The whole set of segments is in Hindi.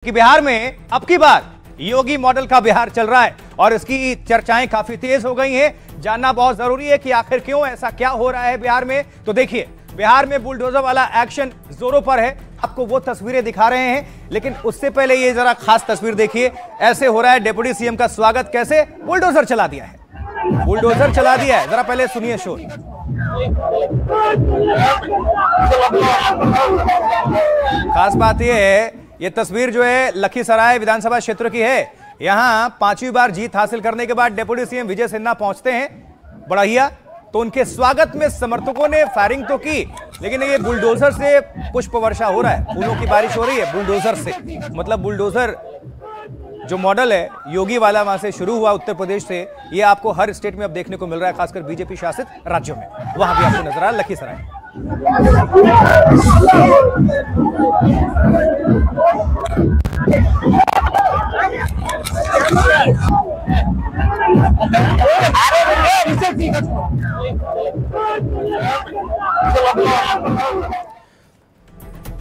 कि बिहार में अब की बार योगी मॉडल का बिहार चल रहा है और इसकी चर्चाएं काफी तेज हो गई हैं। जानना बहुत जरूरी है कि आखिर क्यों ऐसा क्या हो रहा है बिहार में। तो देखिए, बिहार में बुलडोजर वाला एक्शन जोरों पर है। आपको वो तस्वीरें दिखा रहे हैं, लेकिन उससे पहले ये जरा खास तस्वीर देखिए। ऐसे हो रहा है डिप्टी सीएम का स्वागत, कैसे बुलडोजर चला दिया है, बुलडोजर चला दिया है। जरा पहले सुनिए शोर। खास बात यह है, ये तस्वीर जो है लखीसराय विधानसभा क्षेत्र की है। यहां 5वीं बार जीत हासिल करने के बाद डिप्टी सीएम विजय सिन्हा पहुंचते हैं बड़हिया, तो उनके स्वागत में समर्थकों ने फायरिंग तो की, लेकिन ये बुलडोजर से पुष्प वर्षा हो रहा है, फूलों की बारिश हो रही है बुलडोजर से। मतलब बुलडोजर जो मॉडल है योगी वाला, वहां से शुरू हुआ उत्तर प्रदेश से, ये आपको हर स्टेट में अब देखने को मिल रहा है, खासकर बीजेपी शासित राज्यों में। वहां भी आपको नजर आ रहा है लखीसराय।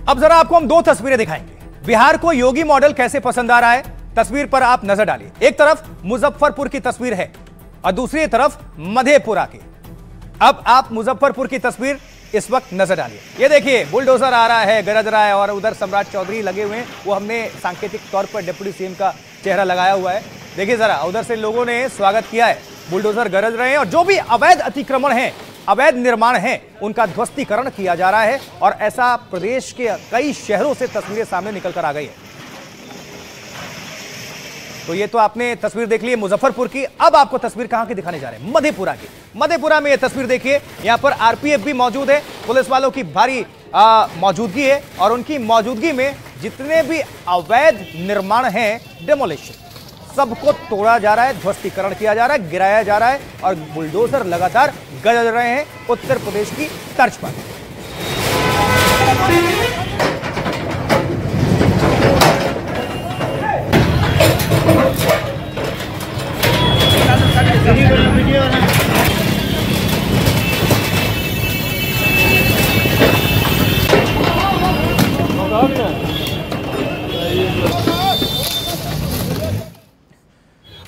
अब जरा आपको हम दो तस्वीरें दिखाएंगे। बिहार को योगी मॉडल कैसे पसंद आ रहा है, तस्वीर पर आप नजर डालिए। एक तरफ मुजफ्फरपुर की तस्वीर है और दूसरी तरफ मधेपुरा की। अब आप मुजफ्फरपुर की तस्वीर इस वक्त नजर डालिए। ये देखिए, बुलडोजर आ रहा है, गरज रहा है और उधर सम्राट चौधरी लगे हुए हैं। वो हमने सांकेतिक तौर पर डिप्टी सीएम का चेहरा लगाया हुआ है। देखिए जरा, उधर से लोगों ने स्वागत किया है, बुलडोजर गरज रहे हैं और जो भी अवैध अतिक्रमण है, अवैध निर्माण है, उनका ध्वस्तीकरण किया जा रहा है। और ऐसा प्रदेश के कई शहरों से तस्वीरें सामने निकल कर आ गई है। तो ये तो आपने तस्वीर देख ली है मुजफ्फरपुर की। अब आपको तस्वीर कहां की दिखाने जा रहे हैं, मधेपुरा की। मधेपुरा में ये तस्वीर देखिए, यहां पर आरपीएफ भी मौजूद है, पुलिस वालों की भारी मौजूदगी है और उनकी मौजूदगी में जितने भी अवैध निर्माण हैं, डेमोलिशन, सबको तोड़ा जा रहा है, ध्वस्तीकरण किया जा रहा है, गिराया जा रहा है और बुलडोजर लगातार गरज रहे हैं उत्तर प्रदेश की तर्ज पर।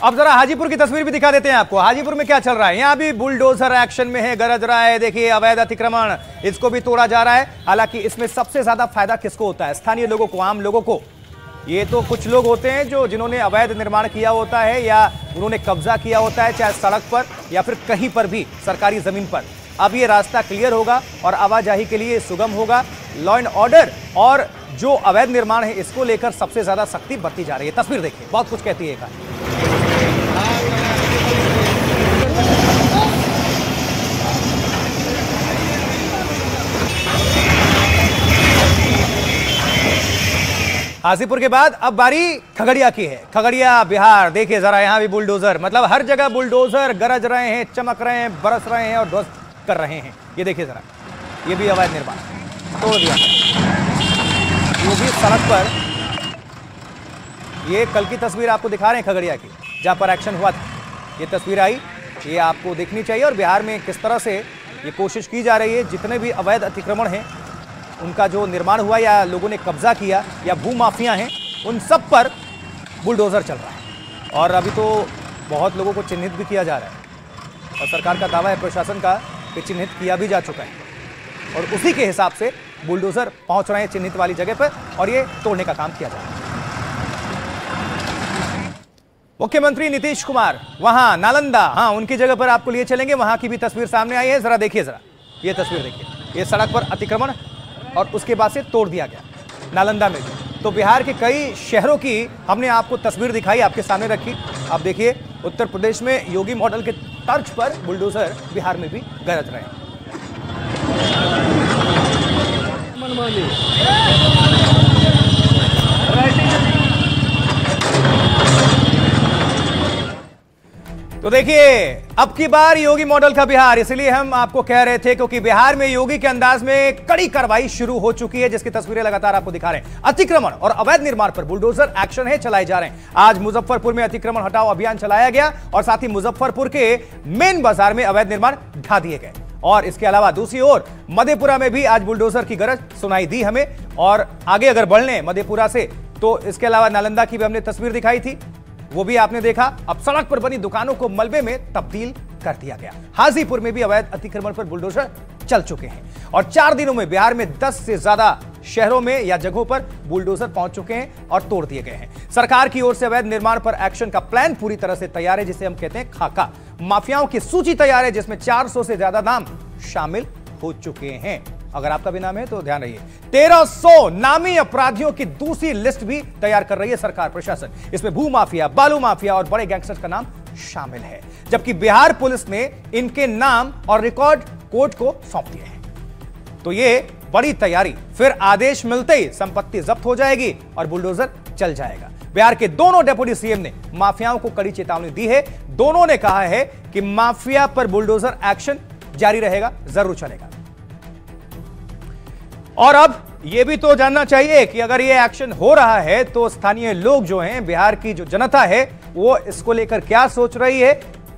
अब जरा हाजीपुर की तस्वीर भी दिखा देते हैं आपको। हाजीपुर में क्या चल रहा है, यहां भी बुलडोजर एक्शन में है, गरज रहा है। देखिए, अवैध अतिक्रमण, इसको भी तोड़ा जा रहा है। हालांकि इसमें सबसे ज्यादा फायदा किसको होता है, स्थानीय लोगों को, आम लोगों को। ये तो कुछ लोग होते हैं जिन्होंने अवैध निर्माण किया होता है या उन्होंने कब्जा किया होता है, चाहे सड़क पर या फिर कहीं पर भी सरकारी जमीन पर। अब ये रास्ता क्लियर होगा और आवाजाही के लिए सुगम होगा। लॉ एंड ऑर्डर और जो अवैध निर्माण है, इसको लेकर सबसे ज्यादा सख्ती बरती जा रही है। तस्वीर देखिए, बहुत कुछ कहती है कहानी। हाजीपुर के बाद अब बारी खगड़िया की है। खगड़िया बिहार, देखिए जरा, यहां भी बुलडोजर, मतलब हर जगह बुलडोजर गरज रहे हैं, चमक रहे हैं, बरस रहे हैं और ध्वस्त कर रहे हैं। ये देखिए जरा, ये भी अवैध निर्माण तोड़ दिया। वो भी सड़क पर, ये कल की तस्वीर आपको दिखा रहे हैं खगड़िया की, जहां पर एक्शन हुआ था। ये तस्वीर आई, ये आपको देखनी चाहिए। और बिहार में किस तरह से ये कोशिश की जा रही है, जितने भी अवैध अतिक्रमण हैं, उनका जो निर्माण हुआ या लोगों ने कब्जा किया या भूमाफिया हैं, उन सब पर बुलडोजर चल रहा है। और अभी तो बहुत लोगों को चिन्हित भी किया जा रहा है और सरकार का दावा है, प्रशासन का, कि चिन्हित किया भी जा चुका है। और उसी के हिसाब से बुलडोजर पहुंच रहे हैं चिन्हित वाली जगह पर और ये तोड़ने का काम किया जा रहा है। मुख्यमंत्री नीतीश कुमार वहां नालंदा, हाँ, उनकी जगह पर आपको लिए चलेंगे। वहां की भी तस्वीर सामने आई है, जरा देखिए, जरा ये तस्वीर देखिए। ये सड़क पर अतिक्रमण और उसके बाद से तोड़ दिया गया नालंदा में भी। तो बिहार के कई शहरों की हमने आपको तस्वीर दिखाई, आपके सामने रखी। आप देखिए, उत्तर प्रदेश में योगी मॉडल के तर्ज पर बुलडोजर बिहार में भी गरज रहे हैं। तो देखिए, अब की बार योगी मॉडल का बिहार, इसलिए हम आपको कह रहे थे, क्योंकि बिहार में योगी के अंदाज में कड़ी कार्रवाई शुरू हो चुकी है, जिसकी तस्वीरें लगातार आपको दिखा रहे हैं। अतिक्रमण और अवैध निर्माण पर बुलडोजर एक्शन है, चलाए जा रहे हैं। आज मुजफ्फरपुर में अतिक्रमण हटाओ अभियान चलाया गया और साथ ही मुजफ्फरपुर के मेन बाजार में अवैध निर्माण ढा दिए गए। और इसके अलावा दूसरी ओर मधेपुरा में भी आज बुलडोजर की गरज सुनाई दी हमें। और आगे अगर बढ़ लें मधेपुरा से तो इसके अलावा नालंदा की भी हमने तस्वीर दिखाई थी, वो भी आपने देखा। अब सड़क पर बनी दुकानों को मलबे में तब्दील कर दिया गया। हाजीपुर में भी अवैध अतिक्रमण पर बुलडोजर चल चुके हैं और 4 दिनों में बिहार में 10 से ज्यादा शहरों में या जगहों पर बुलडोजर पहुंच चुके हैं और तोड़ दिए गए हैं। सरकार की ओर से अवैध निर्माण पर एक्शन का प्लान पूरी तरह से तैयार है, जिसे हम कहते हैं खाका। माफियाओं की सूची तैयार है, जिसमें 400 से ज्यादा नाम शामिल हो चुके हैं। अगर आपका भी नाम है तो ध्यान रहिए। 1300 नामी अपराधियों की दूसरी लिस्ट भी तैयार कर रही है सरकार प्रशासन। इसमें भू माफिया, बालू माफिया और बड़े गैंगस्टर्स का नाम शामिल है, जबकि बिहार पुलिस ने इनके नाम और रिकॉर्ड कोर्ट को सौंप दिए हैं। तो ये बड़ी तैयारी, फिर आदेश मिलते ही संपत्ति जब्त हो जाएगी और बुलडोजर चल जाएगा। बिहार के दोनों डेप्यूटी सीएम ने माफियाओं को कड़ी चेतावनी दी है। दोनों ने कहा है कि माफिया पर बुलडोजर एक्शन जारी रहेगा, जरूर चलेगा। और अब यह भी तो जानना चाहिए कि अगर यह एक्शन हो रहा है तो स्थानीय लोग जो हैं, बिहार की जो जनता है, वो इसको लेकर क्या सोच रही है,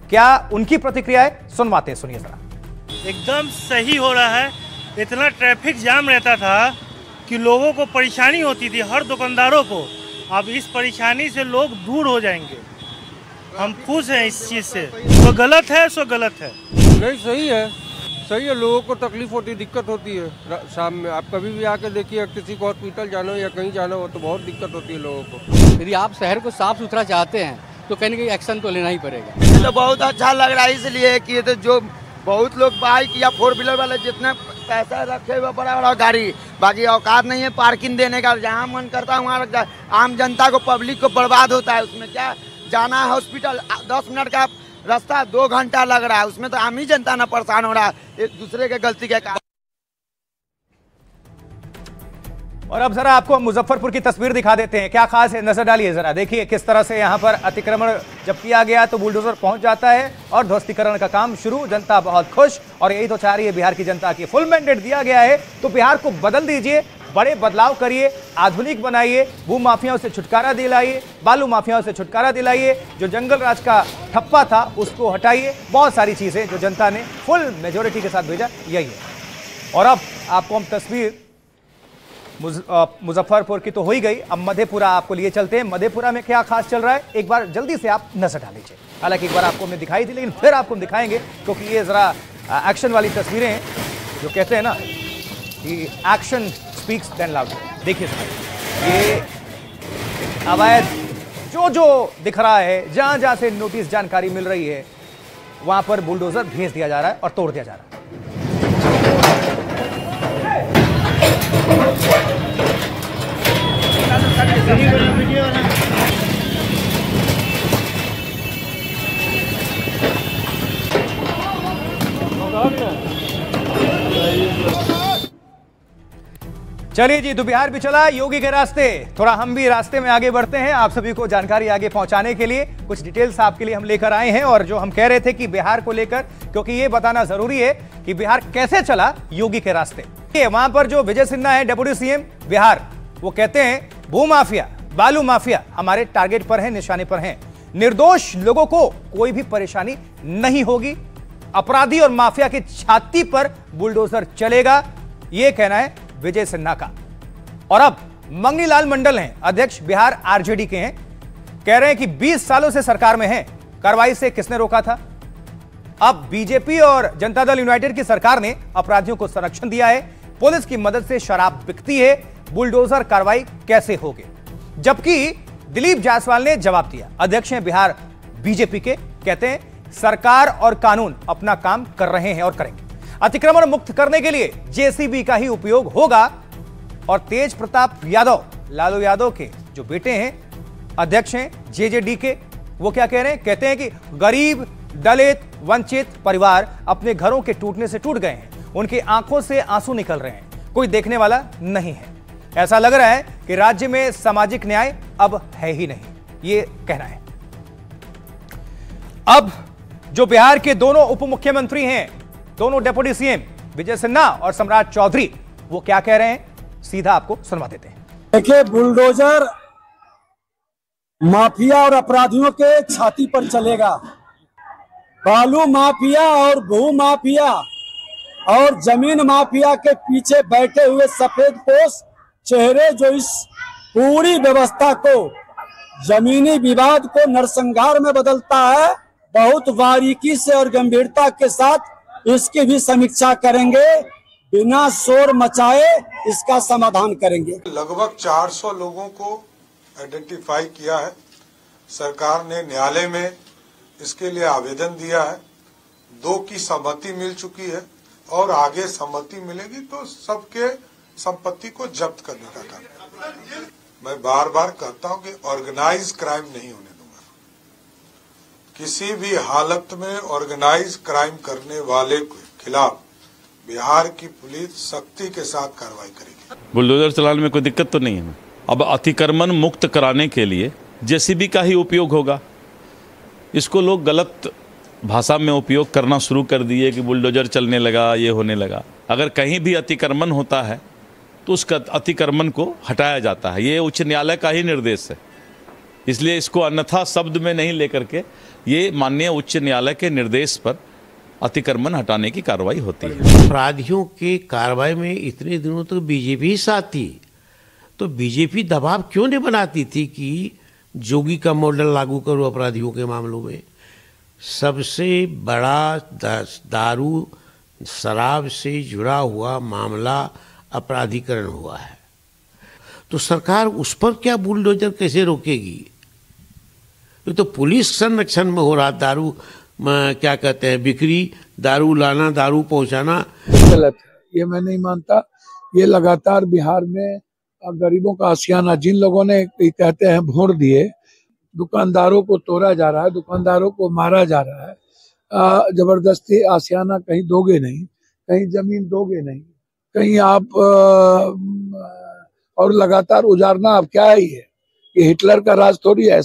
क्या उनकी प्रतिक्रिया है, सुनवाते हैं, सुनिए जरा। एकदम सही हो रहा है। इतना ट्रैफिक जाम रहता था कि लोगों को परेशानी होती थी, हर दुकानदारों को। अब इस परेशानी से लोग दूर हो जाएंगे। हम खुश हैं इस चीज़ से। जो गलत है सो गलत है। नहीं, सही है, सही है। लोगों को तकलीफ होती, दिक्कत होती है। शाम में आप कभी भी आके देखिए, किसी को हॉस्पिटल जाना हो या कहीं जाना हो तो बहुत दिक्कत होती है लोगों को। यदि आप शहर को साफ सुथरा चाहते हैं तो कहीं ना कहीं एक्शन तो लेना ही पड़ेगा। तो बहुत अच्छा लग रहा है, इसलिए कि तो जो बहुत लोग बाइक या 4 व्हीलर वाले जितने पैसा रखे हुए बड़ा बड़ा गाड़ी, बाकी औकात नहीं है पार्किंग देने का। जहाँ मन करता है वहाँ आम जनता को, पब्लिक को बर्बाद होता है। उसमें क्या जाना है हॉस्पिटल, 10 मिनट का रास्ता 2 घंटा लग रहा है। उसमें तो आम ही जनता ना परेशान हो रहा है एक दूसरे के गलती के कारण। और अब जरा आपको मुजफ्फरपुर की तस्वीर दिखा देते हैं, क्या खास है, नजर डालिए जरा। देखिए किस तरह से यहां पर अतिक्रमण जब किया गया तो बुलडोजर पहुंच जाता है और ध्वस्तीकरण का काम शुरू। जनता बहुत खुश, और यही तो चाह रही है बिहार की जनता की। फुल मैंडेट दिया गया है तो बिहार को बदल दीजिए, बड़े बदलाव करिए, आधुनिक बनाइए, भू माफियाओं से छुटकारा दिलाइए, बालू माफियाओं से छुटकारा दिलाइए, जो जंगल राज का ठप्पा था उसको हटाइए। बहुत सारी चीजें जो जनता ने फुल मेजोरिटी के साथ भेजा, यही है। और अब आपको हम तस्वीर मुजफ्फरपुर की तो हो ही गई, अब मधेपुरा आपको लिए चलते हैं। मधेपुरा में क्या खास चल रहा है, एक बार जल्दी से आप नजर डाल लीजिए। हालांकि एक बार आपको हमने दिखाई थी, लेकिन फिर आपको हम दिखाएंगे, क्योंकि ये जरा एक्शन वाली तस्वीरें हैं, जो कहते हैं ना कि एक्शन स्पीक्स देन लाउडर। देखिए ये अवैध जो दिख रहा है, जहां जहां से नोटिस जानकारी मिल रही है, वहां पर बुलडोजर भेज दिया जा रहा है और तोड़ दिया जा रहा है। चलिए जी, तो बिहार भी चला योगी के रास्ते, थोड़ा हम भी रास्ते में आगे बढ़ते हैं। आप सभी को जानकारी आगे पहुंचाने के लिए कुछ डिटेल्स आपके लिए हम लेकर आए हैं। और जो हम कह रहे थे कि बिहार को लेकर, क्योंकि ये बताना जरूरी है कि बिहार कैसे चला योगी के रास्ते। वहां पर जो विजय सिन्हा है, डेप्यूटी सीएम बिहार, वो कहते हैं भू माफिया, बालू माफिया हमारे टारगेट पर है, निशाने पर हैं। निर्दोष लोगों को कोई भी परेशानी नहीं होगी। अपराधी और माफिया की छाती पर बुलडोजर चलेगा, यह कहना है विजय सिन्हा का। और अब मंगनीलाल मंडल हैं, अध्यक्ष बिहार आरजेडी के हैं, कह रहे हैं कि 20 सालों से सरकार में हैं, कार्रवाई से किसने रोका था। अब बीजेपी और जनता दल यूनाइटेड की सरकार ने अपराधियों को संरक्षण दिया है, पुलिस की मदद से शराब बिकती है, बुलडोजर कार्रवाई कैसे होगी। जबकि दिलीप जायसवाल ने जवाब दिया, अध्यक्ष हैं बिहार बीजेपी के, कहते हैं सरकार और कानून अपना काम कर रहे हैं और करेंगे। अतिक्रमण मुक्त करने के लिए जेसीबी का ही उपयोग होगा। और तेज प्रताप यादव, लालू यादव के जो बेटे हैं, अध्यक्ष हैं जेजेडी के, वो क्या कह रहे हैं, कहते हैं कि गरीब, दलित, वंचित परिवार अपने घरों के टूटने से टूट गए हैं, उनकी आंखों से आंसू निकल रहे हैं, कोई देखने वाला नहीं है। ऐसा लग रहा है कि राज्य में सामाजिक न्याय अब है ही नहीं, ये कहना है। अब जो बिहार के दोनों उप मुख्यमंत्री हैं, दोनों डेप्यूटी सीएम विजय सिन्हा और सम्राट चौधरी, वो क्या कह रहे हैं, सीधा आपको सुनवा देते हैं। देखिए, बुलडोजर माफिया और अपराधियों के छाती पर चलेगा। बालू माफिया और भू माफिया और जमीन माफिया के पीछे बैठे हुए सफेद पोश चेहरे जो इस पूरी व्यवस्था को, जमीनी विवाद को नरसंहार में बदलता है। बहुत बारीकी से और गंभीरता के साथ इसकी भी समीक्षा करेंगे, बिना शोर मचाए इसका समाधान करेंगे। लगभग 400 लोगों को आइडेंटिफाई किया है। सरकार ने न्यायालय में इसके लिए आवेदन दिया है। 2 की सहमति मिल चुकी है और आगे सहमति मिलेगी तो सबके संपत्ति को जब्त करने का काम। मैं बार बार कहता हूं कि ऑर्गेनाइज क्राइम नहीं होने दूंगा। किसी भी हालत में ऑर्गेनाइज क्राइम करने वाले के खिलाफ बिहार की पुलिस सख्ती के साथ कार्रवाई करेगी। बुलडोजर चलाने में कोई दिक्कत तो नहीं है। अब अतिक्रमण मुक्त कराने के लिए जेसीबी का ही उपयोग होगा। इसको लोग गलत भाषा में उपयोग करना शुरू कर दिए कि बुलडोजर चलने लगा, ये होने लगा। अगर कहीं भी अतिक्रमण होता है तो उसका अतिक्रमण को हटाया जाता है। ये उच्च न्यायालय का ही निर्देश है, इसलिए इसको अन्यथा शब्द में नहीं लेकर के ये माननीय उच्च न्यायालय के निर्देश पर अतिक्रमण हटाने की कार्रवाई होती है। अपराधियों के कार्रवाई में इतने दिनों तक बीजेपी साथ थी, तो बीजेपी दबाव क्यों नहीं बनाती थी कि जोगी का मॉडल लागू करो अपराधियों के मामलों में? सबसे बड़ा दारू शराब से जुड़ा हुआ मामला अपराधीकरण हुआ है, तो सरकार उस पर क्या बुलडोजर कैसे रोकेगी? ये तो पुलिस संरक्षण में हो रहा दारू, क्या कहते हैं, बिक्री, दारू लाना, दारू पहुंचाना गलत है। ये मैं नहीं मानता। ये लगातार बिहार में गरीबों का आशियाना, जिन लोगों ने कहते हैं वोट दिए, दुकानदारों को तोड़ा जा रहा है, दुकानदारों को मारा जा रहा है, जबरदस्ती आशियाना कहीं दोगे नहीं, कहीं जमीन दोगे नहीं, कहीं आप और लगातार उजारना अब क्या ही है? ये हिटलर का राज थोड़ी है।